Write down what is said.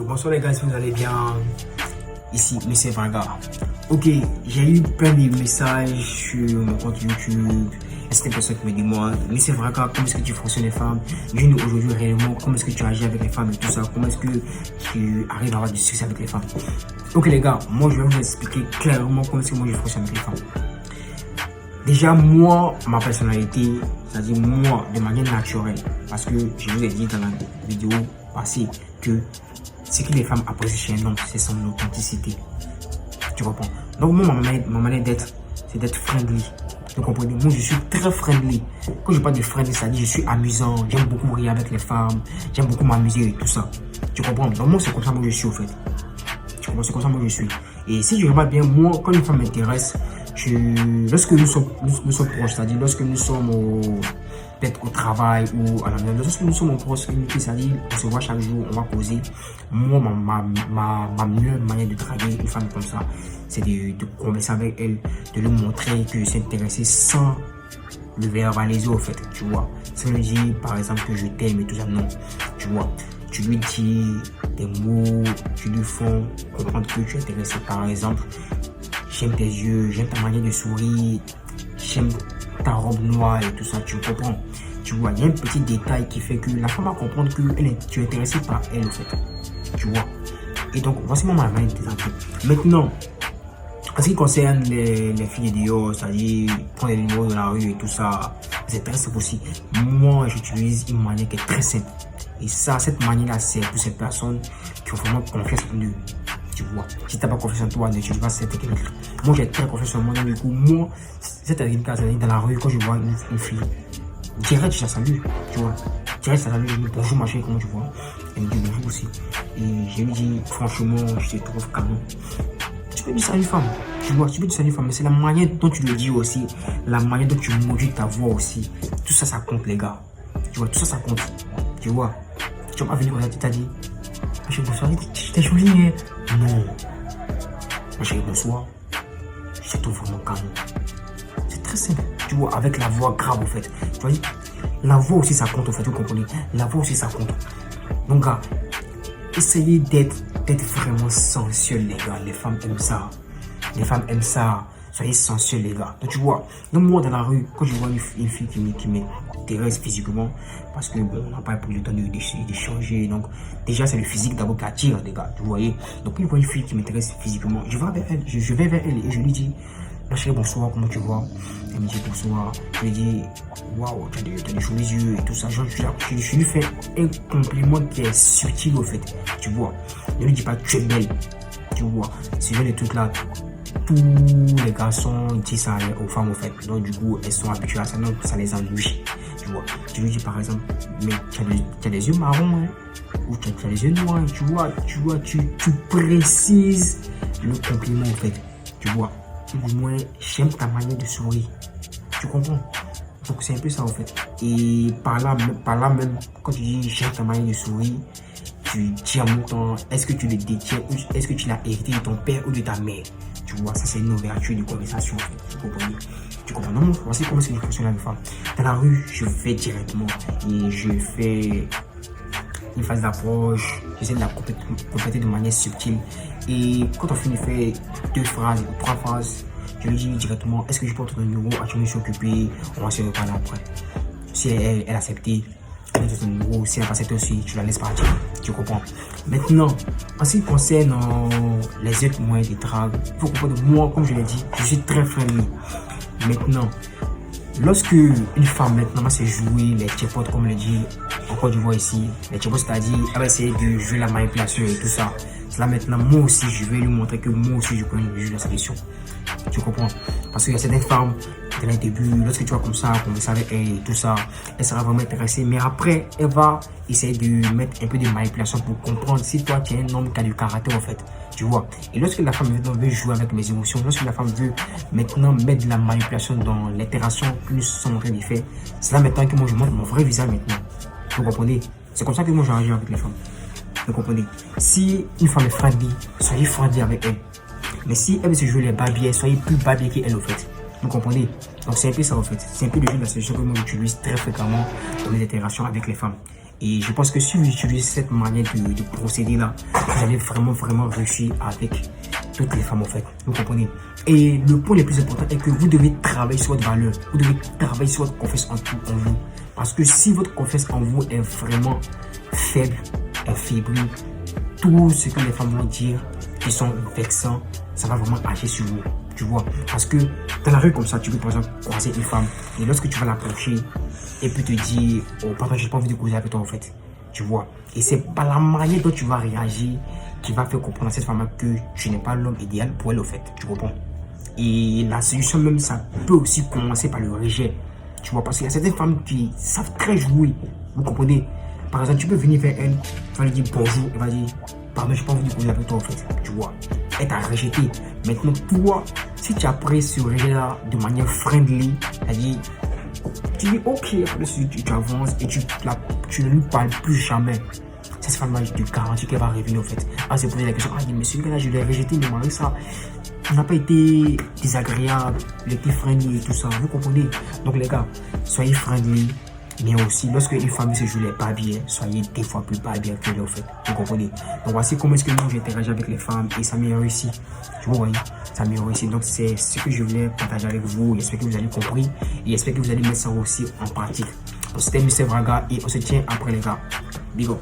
Bonsoir les gars, si vous allez bien. Ici, Monsieur Vraga. Ok, j'ai eu plein de messages sur mon compte YouTube. Est-ce que personne qui me demande, Monsieur Vraga, comment est-ce que tu fonctionnes les femmes? Dis-nous aujourd'hui réellement comment est-ce que tu agis avec les femmes et tout ça. Comment est-ce que tu arrives à avoir du succès avec les femmes? Ok les gars, moi je vais vous expliquer clairement comment est-ce que moi je fonctionne avec les femmes. Déjà moi, ma personnalité, c'est-à-dire moi de manière naturelle, parce que je vous ai dit dans la vidéo passée que ce que les femmes apprécient chez un homme, c'est son authenticité. Tu comprends? Donc moi, ma manière d'être, c'est d'être friendly. Vous comprenez? Moi, je suis très friendly. Quand je parle de friendly, c'est-à-dire je suis amusant, j'aime beaucoup rire avec les femmes, j'aime beaucoup m'amuser et tout ça. Tu comprends? Donc moi, c'est comme ça que je suis au fait. Tu comprends? C'est comme ça que je suis. Et si je remarque bien, moi, quand une femme m'intéresse, lorsque nous sommes proches, c'est-à-dire lorsque nous sommes peut-être au travail ou à la maison, lorsque nous sommes en proximité, c'est-à-dire on se voit chaque jour, on va causer. Moi, ma meilleure manière de draguer une femme comme ça, c'est de converser avec elle, de lui montrer que je suis intéressé sans le verbaliser au fait, tu vois. Sans lui dire par exemple que je t'aime et tout ça, non, tu vois. Tu lui dis des mots, tu lui fais comprendre que tu es intéressé. Par exemple, j'aime tes yeux, j'aime ta manière de sourire, j'aime ta robe noire et tout ça, tu comprends? Tu vois, il y a un petit détail qui fait que la femme va comprendre que tu es intéressé par elle en fait, tu vois. Et donc, voici ma manière de t'expliquer. Maintenant, en ce qui concerne les filles idiotes, c'est-à-dire prendre les numéros de la rue et tout ça, c'est très simple aussi. Moi, j'utilise une manière qui est très simple. Et ça, cette manière-là, c'est pour ces personnes qui ont vraiment confiance en eux. Tu vois, si tu n'as pas confiance en toi, ne tu pas cette technique. Moi, j'ai très confiance en moi. Du coup, moi, cette technique-là, dans la rue, quand je vois une fille, direct, je la salue. Tu vois, direct, je la salue. Je lui dis bonjour, ma chérie, comment tu vois? Elle me dit bonjour aussi. Et je lui dis, franchement, je te trouve canon. Tu peux dire ça à une femme, tu vois, tu peux dire ça à une femme, mais c'est la manière dont tu le dis aussi, la manière dont tu modules ta voix aussi. Tout ça, ça compte, les gars. Tu vois, tout ça, ça compte. Tu vois, tu vas pas venir comme ça, tu t'as dit, ma chérie, bonsoir, t'es jolie, hein? Non. Ma chérie, bonsoir. Je te trouve vraiment canon. C'est très simple, tu vois, avec la voix grave, en fait. Tu vois, la voix aussi, ça compte, en fait, vous comprenez? La voix aussi, ça compte. Donc, gars, essayez d'être vraiment sensuel, les gars. Les femmes aiment ça. Les femmes aiment ça. Soyez sensuel, les gars. Donc, tu vois, donc moi, dans la rue, quand je vois une fille qui m'intéresse physiquement, parce que, bon, on n'a pas pris le temps d'échanger. Donc, déjà, c'est le physique d'abord qui attire, les gars. Vous voyez? Donc, quand je vois une fille qui m'intéresse physiquement, je vais vers elle. Je vais vers elle et je lui dis, ma chérie, bonsoir, comment tu vois? Elle me dit bonsoir. Je lui dis, waouh, tu as des jolis yeux et tout ça. Je lui fais un compliment qui est subtil au fait. Tu vois, ne lui dis pas tu es belle. Tu vois, c'est genre les trucs là. Tous les garçons disent ça aux femmes au fait. Donc, du coup, elles sont habituées à ça. Donc, ça les ennuie. Tu vois, tu lui dis par exemple, mais tu as des yeux marrons, hein? Ou tu as des yeux noirs. Tu précises le compliment au fait. Tu vois. Du moins, j'aime ta manière de sourire. Tu comprends? Donc, c'est un peu ça, en fait. Et par là même, quand tu dis j'aime ta manière de sourire, tu dis en même temps, est-ce que tu le détiens ou est-ce que tu l'as hérité de ton père ou de ta mère? Tu vois, ça, c'est une ouverture de conversation, en fait. Tu comprends? Tu comprends? Non, voici comment c'est une fonction avec une femme. Dans la rue, je vais directement et je fais une phase d'approche, j'essaie de la compléter de manière subtile. Et quand on finit de faire 2 phrases ou 3 phrases, je lui dis directement, est-ce que je porte ton numéro? As-tu me suis occupé? On va se reparler après. Si elle accepte, elle donne ton numéro. Si elle pas accepté aussi, tu la laisses partir. Tu comprends? Maintenant, en ce qui concerne les autres moyens de drague, il faut comprendre, moi, comme je l'ai dit, je suis très friendly. Maintenant, lorsque une femme maintenant va se jouer les checkpots, comme le dit en Côte d'Ivoire ici, les checkpots, c'est-à-dire elle va essayer de jouer la manipulation et tout ça. Là maintenant, moi aussi, je vais lui montrer que moi aussi, je connais le jeu de la sélection. Tu comprends? Parce qu'il y a certaines femmes, dès le début, lorsque tu vas comme ça, avec elle et tout ça, elle sera vraiment intéressée. Mais après, elle va essayer de mettre un peu de manipulation pour comprendre si toi, tu es un homme qui a du caractère en fait. Tu vois? Et lorsque la femme maintenant veut jouer avec mes émotions, lorsque la femme veut maintenant mettre de la manipulation dans l'interaction que nous sommes en train de faire, c'est là maintenant que moi je montre mon vrai visage maintenant. Vous comprenez? C'est comme ça que moi j'agis avec les femmes. Vous comprenez? Si une femme est friendly, soyez friendly avec elle. Mais si elle veut se jouer les babiers, soyez plus babier qu'elle au fait. Vous comprenez? Donc c'est un peu ça en fait. C'est un peu le jeu de la sélection que moi j'utilise très fréquemment dans mes interactions avec les femmes. Et je pense que si vous utilisez cette manière de procéder là, vous allez vraiment réussir avec toutes les femmes en fait. Vous comprenez? Et le point le plus important est que vous devez travailler sur votre valeur. Vous devez travailler sur votre confiance en vous. Parce que si votre confiance en vous est vraiment faible, affaiblie, tout ce que les femmes vont dire qui sont vexants, ça va vraiment agir sur vous. Tu vois? Parce que dans la rue comme ça, tu peux par exemple croiser une femme et lorsque tu vas l'approcher, elle peut te dire, oh pardon, j'ai pas envie de causer avec toi en fait. Tu vois? Et c'est pas la manière dont tu vas réagir qui va faire comprendre à cette femme que tu n'es pas l'homme idéal pour elle au fait. Tu comprends? Et la solution même, ça peut aussi commencer par le rejet. Tu vois? Parce qu'il y a certaines femmes qui savent très jouer. Vous comprenez? Par exemple, tu peux venir vers elle, tu vas lui dire bonjour, elle va dire pardon, j'ai pas envie de causer avec toi en fait. Tu vois? Elle t'a rejeté. Maintenant, toi, si tu as pris ce rejet-là de manière friendly, c'est-à-dire, tu dis ok, après tu avances et tu ne lui parles plus jamais. Cette femme-là, je te garantis qu'elle va revenir en fait. Elle se poser la question, ah, mais celui-là, je l'ai rejeté, mais malgré ça, il n'a pas été désagréable, il était friendly et tout ça. Vous comprenez? Donc les gars, soyez friendly. Mais aussi, lorsque une femme se joue les pas bien, soyez des fois plus pas bien que l'autre, en fait. Vous comprenez? Donc, voici comment est-ce que moi j'interagis avec les femmes et ça m'est réussi. Tu vois, ça m'est réussi. Donc, c'est ce que je voulais partager avec vous. J'espère que vous avez compris et j'espère que vous allez mettre ça aussi en pratique. Donc, c'était Mr. Vraga et on se tient après, les gars. Big up.